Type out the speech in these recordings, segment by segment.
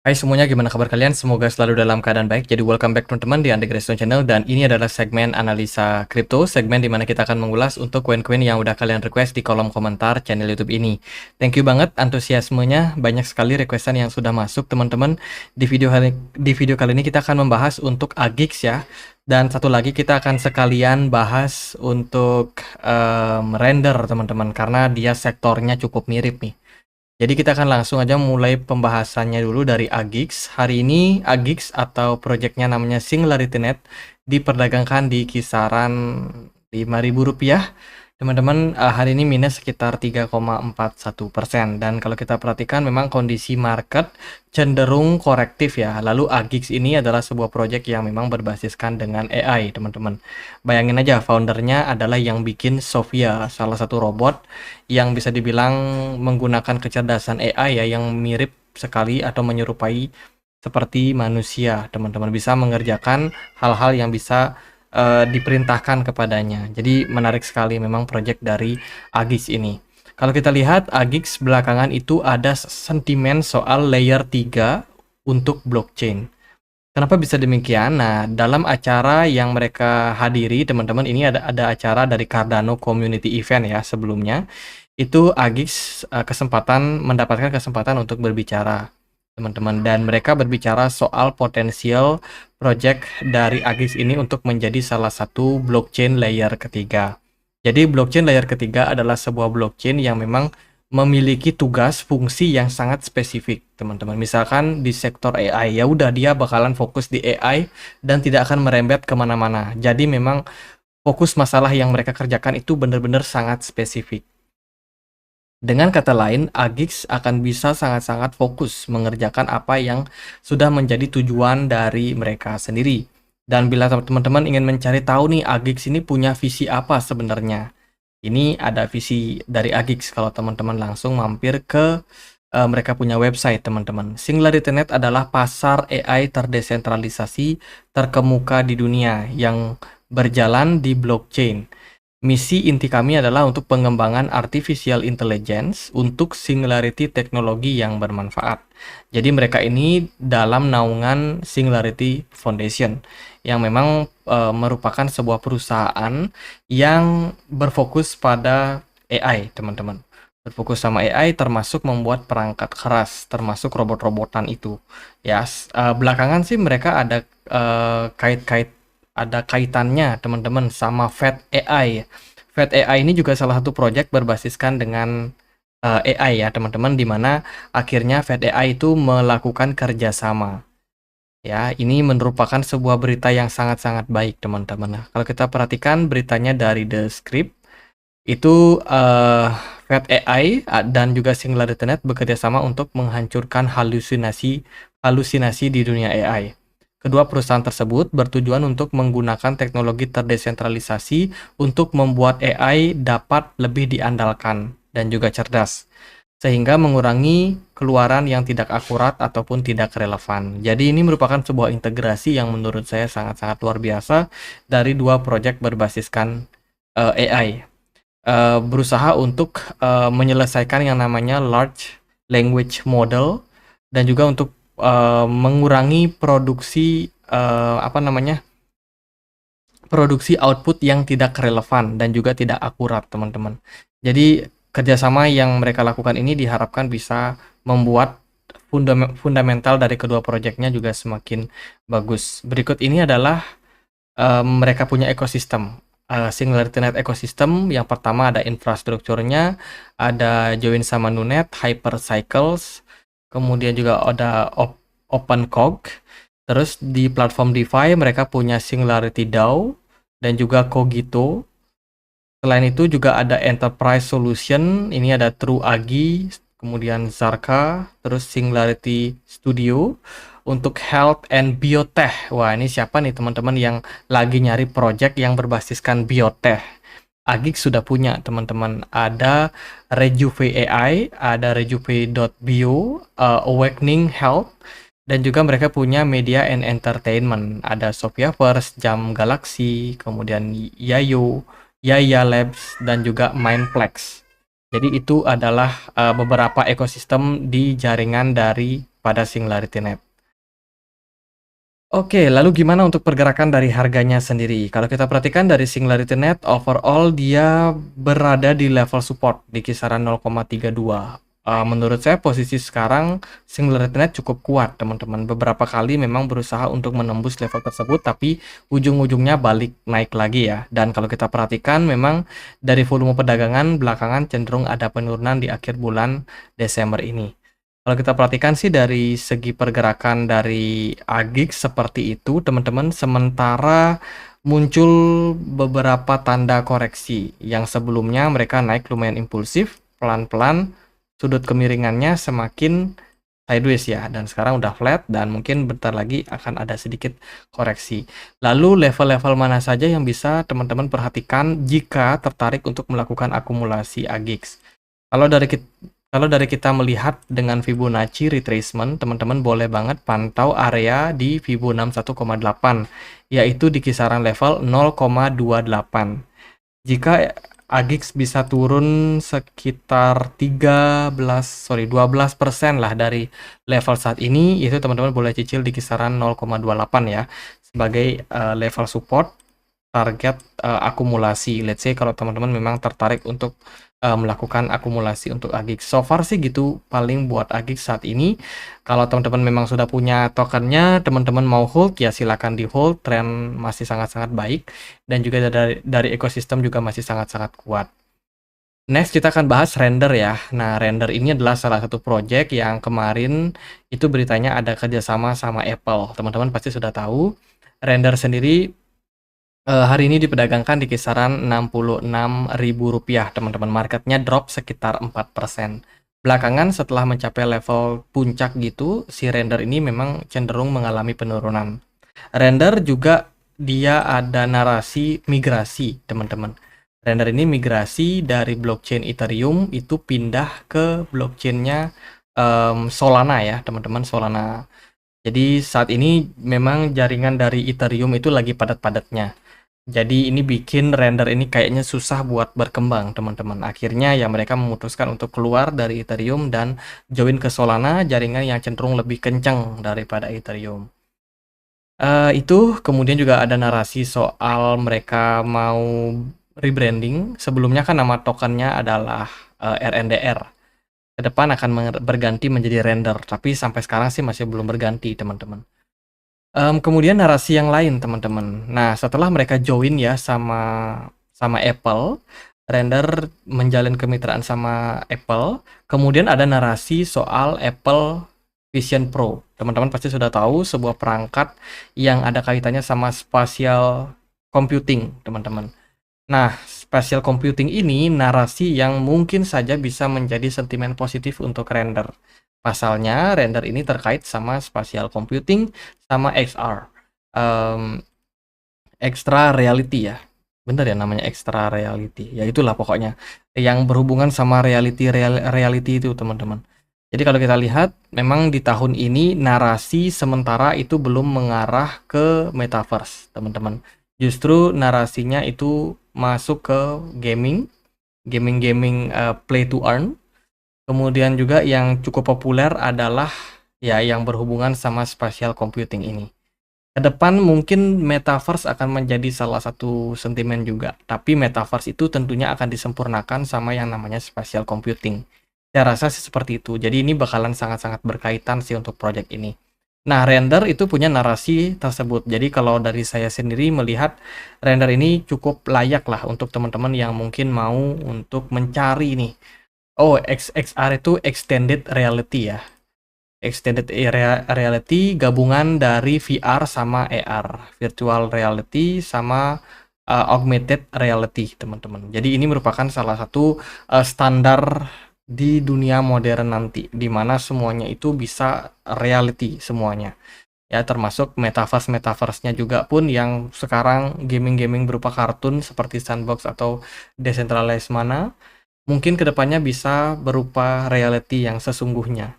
Hai semuanya, gimana kabar kalian? Semoga selalu dalam keadaan baik. Jadi welcome back teman-teman di Andre Grace Channel, dan ini adalah segmen analisa kripto, segmen dimana kita akan mengulas untuk koin-koin yang udah kalian request di kolom komentar channel YouTube ini. Thank you banget antusiasmenya, banyak sekali requestan yang sudah masuk teman-teman. Di video kali ini kita akan membahas untuk AGIX ya. Dan satu lagi kita akan sekalian bahas untuk render teman-teman, karena dia sektornya cukup mirip nih. Jadi kita akan langsung aja mulai pembahasannya dulu dari AGIX. Hari ini AGIX atau projectnya namanya SingularityNet diperdagangkan di kisaran Rp5.000. Teman-teman, hari ini minus sekitar 3,41%. Dan kalau kita perhatikan memang kondisi market cenderung korektif ya. Lalu AGIX ini adalah sebuah project yang memang berbasiskan dengan AI, teman-teman. Bayangin aja, foundernya adalah yang bikin Sophia, salah satu robot yang bisa dibilang menggunakan kecerdasan AI ya, yang mirip sekali atau menyerupai seperti manusia, teman-teman. Bisa mengerjakan hal-hal yang bisa diperintahkan kepadanya. Jadi menarik sekali memang project dari AGIX ini. Kalau kita lihat AGIX belakangan itu ada sentimen soal layer 3 untuk blockchain. Kenapa bisa demikian? Nah, dalam acara yang mereka hadiri, teman-teman, ini ada acara dari Cardano Community Event ya sebelumnya. Itu AGIX mendapatkan kesempatan untuk berbicara, teman-teman, dan mereka berbicara soal potensial project dari AGIX ini untuk menjadi salah satu blockchain layer ketiga. Jadi blockchain layer ketiga adalah sebuah blockchain yang memang memiliki tugas fungsi yang sangat spesifik, teman-teman. Misalkan di sektor AI, ya udah dia bakalan fokus di AI dan tidak akan merembet kemana-mana. Jadi memang fokus masalah yang mereka kerjakan itu benar-benar sangat spesifik. Dengan kata lain, AGIX akan bisa sangat-sangat fokus mengerjakan apa yang sudah menjadi tujuan dari mereka sendiri. Dan bila teman-teman ingin mencari tahu nih, AGIX ini punya visi apa sebenarnya? Ini ada visi dari AGIX kalau teman-teman langsung mampir ke mereka punya website, teman-teman. SingularityNet adalah pasar AI terdesentralisasi terkemuka di dunia yang berjalan di blockchain. Misi inti kami adalah untuk pengembangan artificial intelligence untuk singularity teknologi yang bermanfaat. Jadi mereka ini dalam naungan Singularity Foundation yang memang merupakan sebuah perusahaan yang berfokus pada AI, teman-teman. Berfokus sama AI termasuk membuat perangkat keras, termasuk robot-robotan itu. Ya, belakangan sih mereka ada ada kaitannya teman-teman sama Fed AI. Fed AI ini juga salah satu project berbasiskan dengan AI ya teman-teman, di mana akhirnya Fed AI itu melakukan kerjasama. Ya, ini merupakan sebuah berita yang sangat-sangat baik teman-teman. Nah, kalau kita perhatikan beritanya dari The Script, itu Fed AI dan juga SingularityNet bekerjasama untuk menghancurkan halusinasi di dunia AI. Kedua perusahaan tersebut bertujuan untuk menggunakan teknologi terdesentralisasi untuk membuat AI dapat lebih diandalkan dan juga cerdas, sehingga mengurangi keluaran yang tidak akurat ataupun tidak relevan. Jadi ini merupakan sebuah integrasi yang menurut saya sangat-sangat luar biasa dari dua proyek berbasiskan AI. Berusaha untuk menyelesaikan yang namanya large language model dan juga untuk mengurangi produksi produksi output yang tidak relevan dan juga tidak akurat, teman-teman. Jadi kerjasama yang mereka lakukan ini diharapkan bisa membuat fundamental dari kedua proyeknya juga semakin bagus. Berikut ini adalah mereka punya ekosistem. SingularityNet ekosistem, yang pertama ada infrastrukturnya, ada join sama Nunet, Hypercycles, kemudian juga ada OpenCog. Terus di platform DeFi mereka punya Singularity DAO dan juga Cogito. Selain itu juga ada Enterprise Solution, ini ada TrueAgi, kemudian Zarka, terus Singularity Studio untuk Health and Biotech. Wah, ini siapa nih teman-teman yang lagi nyari project yang berbasiskan biotech? AGIX sudah punya, teman-teman. Ada Rejuve AI, ada Rejuve.bio, Awakening Health, dan juga mereka punya Media and Entertainment. Ada Sophiaverse, Jam Galaxy, kemudian Yayo, Yaya Labs, dan juga Mindplex. Jadi itu adalah beberapa ekosistem di jaringan dari pada SingularityNet. Oke, lalu gimana untuk pergerakan dari harganya sendiri? Kalau kita perhatikan dari SingularityNet, overall dia berada di level support di kisaran 0,32. Menurut saya posisi sekarang SingularityNet cukup kuat, teman-teman. Beberapa kali memang berusaha untuk menembus level tersebut, tapi ujung-ujungnya balik naik lagi ya. Dan kalau kita perhatikan, memang dari volume perdagangan belakangan cenderung ada penurunan di akhir bulan Desember ini. Kalau kita perhatikan sih dari segi pergerakan dari AGIX seperti itu, teman-teman, sementara muncul beberapa tanda koreksi yang sebelumnya mereka naik lumayan impulsif, pelan-pelan sudut kemiringannya semakin sideways ya, dan sekarang udah flat dan mungkin bentar lagi akan ada sedikit koreksi. Lalu level-level mana saja yang bisa teman-teman perhatikan jika tertarik untuk melakukan akumulasi AGIX? Kalau dari kita melihat dengan Fibonacci retracement, teman-teman boleh banget pantau area di Fibo 61,8, yaitu di kisaran level 0,28. Jika AGIX bisa turun sekitar 12% lah dari level saat ini, itu teman-teman boleh cicil di kisaran 0,28 ya, sebagai level support target akumulasi. Let's say kalau teman-teman memang tertarik untuk melakukan akumulasi untuk AGIX. So far sih gitu paling buat AGIX saat ini. Kalau teman-teman memang sudah punya tokennya, teman-teman mau hold ya silakan di hold. Tren masih sangat-sangat baik dan juga dari ekosistem juga masih sangat-sangat kuat. Next kita akan bahas Render ya. Nah, Render ini adalah salah satu project yang kemarin itu beritanya ada kerjasama sama Apple. Teman-teman pasti sudah tahu. Render sendiri hari ini diperdagangkan di kisaran Rp66.000, teman-teman. Marketnya drop sekitar 4%. Belakangan setelah mencapai level puncak gitu, si Render ini memang cenderung mengalami penurunan. Render juga dia ada narasi migrasi, teman-teman. Render ini migrasi dari blockchain Ethereum itu pindah ke blockchainnya Solana ya, teman-teman, Solana. Jadi saat ini memang jaringan dari Ethereum itu lagi padat-padatnya. Jadi ini bikin Render ini kayaknya susah buat berkembang, teman-teman. Akhirnya ya mereka memutuskan untuk keluar dari Ethereum dan join ke Solana, jaringan yang cenderung lebih kencang daripada Ethereum. Itu kemudian juga ada narasi soal mereka mau rebranding. Sebelumnya kan nama tokennya adalah RNDR. Ke depan akan berganti menjadi Render, tapi sampai sekarang sih masih belum berganti, teman-teman. Kemudian narasi yang lain, teman-teman. Nah, setelah mereka join ya sama Apple, Render menjalin kemitraan sama Apple. Kemudian ada narasi soal Apple Vision Pro. Teman-teman pasti sudah tahu sebuah perangkat yang ada kaitannya sama spatial computing, teman-teman. Nah, spatial computing ini narasi yang mungkin saja bisa menjadi sentimen positif untuk Render. Pasalnya, Render ini terkait sama spatial computing sama XR. Extra reality ya. Bener ya namanya extra reality. Ya itulah pokoknya. Yang berhubungan sama reality itu, teman-teman. Jadi kalau kita lihat, memang di tahun ini narasi sementara itu belum mengarah ke metaverse, teman-teman. Justru narasinya itu masuk ke gaming play to earn. Kemudian juga yang cukup populer adalah ya yang berhubungan sama spatial computing ini. Kedepan mungkin metaverse akan menjadi salah satu sentimen juga, tapi metaverse itu tentunya akan disempurnakan sama yang namanya spatial computing. Saya rasa sih seperti itu. Jadi ini bakalan sangat-sangat berkaitan sih untuk project ini. Nah, Render itu punya narasi tersebut. Jadi kalau dari saya sendiri melihat Render ini cukup layak lah untuk teman-teman yang mungkin mau untuk mencari nih. Oh, XR itu extended reality ya. Extended reality gabungan dari VR sama AR, virtual reality sama augmented reality, teman-teman. Jadi ini merupakan salah satu standar di dunia modern nanti, di mana semuanya itu bisa reality semuanya. Ya, termasuk metaverse-nya juga pun yang sekarang gaming-gaming berupa kartun seperti Sandbox atau Decentralized Mana, mungkin kedepannya bisa berupa reality yang sesungguhnya.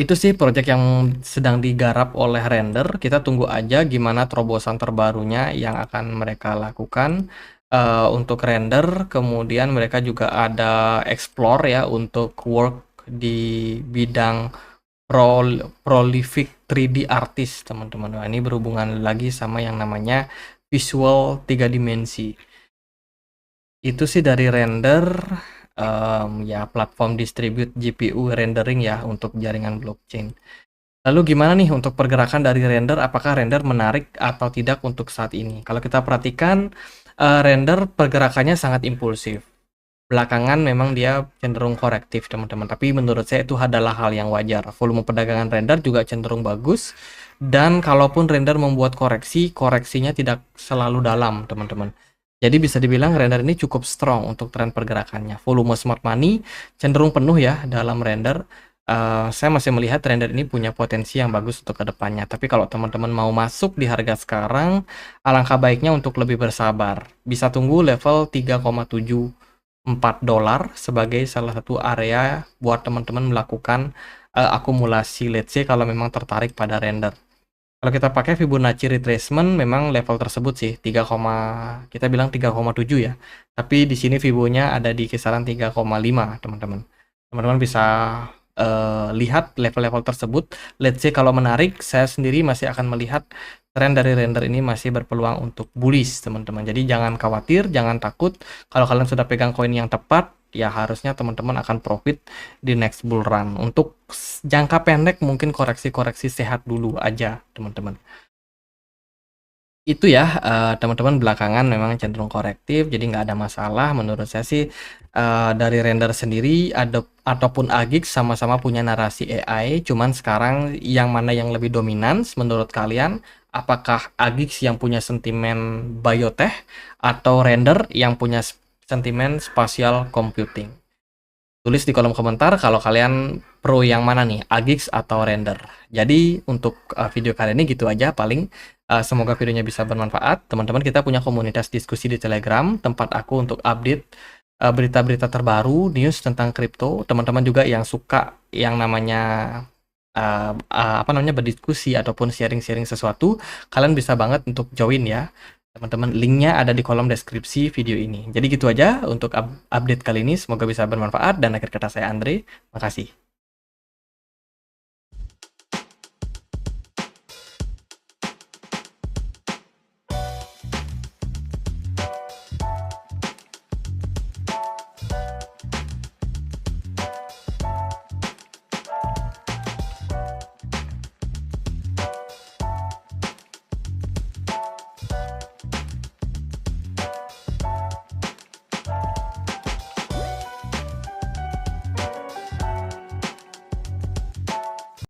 Itu sih project yang sedang digarap oleh Render. Kita tunggu aja gimana terobosan terbarunya yang akan mereka lakukan untuk Render. Kemudian mereka juga ada explore ya untuk work di bidang Prolific 3D Artist, teman-teman. Nah, ini berhubungan lagi sama yang namanya visual 3 dimensi. Itu sih dari render, ya platform distribute GPU rendering ya untuk jaringan blockchain. Lalu gimana nih untuk pergerakan dari render? Apakah render menarik atau tidak untuk saat ini? Kalau kita perhatikan, render pergerakannya sangat impulsif. Belakangan memang dia cenderung korektif, teman-teman. Tapi menurut saya itu adalah hal yang wajar. Volume perdagangan render juga cenderung bagus. Dan kalaupun render membuat koreksi, koreksinya tidak selalu dalam, teman-teman. Jadi bisa dibilang render ini cukup strong untuk tren pergerakannya. Volume smart money cenderung penuh ya dalam render. Saya masih melihat render ini punya potensi yang bagus untuk kedepannya. Tapi kalau teman-teman mau masuk di harga sekarang, alangkah baiknya untuk lebih bersabar. Bisa tunggu level 3,74 dolar sebagai salah satu area buat teman-teman melakukan akumulasi. Let's say kalau memang tertarik pada render. Kalau kita pakai Fibonacci retracement, memang level tersebut sih kita bilang 3,7 ya. Tapi di sini Fibonya ada di kisaran 3,5, teman-teman. Teman-teman bisa lihat level-level tersebut. Let's say kalau menarik, saya sendiri masih akan melihat tren dari render ini masih berpeluang untuk bullish, teman-teman. Jadi jangan khawatir, jangan takut. Kalau kalian sudah pegang koin yang tepat, ya harusnya teman-teman akan profit di next bull run. Untuk jangka pendek mungkin koreksi-koreksi sehat dulu aja, teman-teman. Itu ya, teman-teman belakangan memang cenderung korektif, jadi nggak ada masalah. Menurut saya sih, dari render sendiri ataupun Agix sama-sama punya narasi AI, cuman sekarang yang mana yang lebih dominan menurut kalian? Apakah Agix yang punya sentimen biotech atau render yang punya sentimen spatial computing? Tulis di kolom komentar kalau kalian pro yang mana nih, Agix atau render. Jadi untuk video kali ini gitu aja paling. Semoga videonya bisa bermanfaat. Teman-teman, kita punya komunitas diskusi di Telegram, tempat aku untuk update berita-berita terbaru, news tentang kripto. Teman-teman juga yang suka yang namanya berdiskusi ataupun sharing-sharing sesuatu, kalian bisa banget untuk join ya. Teman-teman, linknya ada di kolom deskripsi video ini. Jadi gitu aja untuk update kali ini. Semoga bisa bermanfaat. Dan akhir kata saya Andre. Makasih.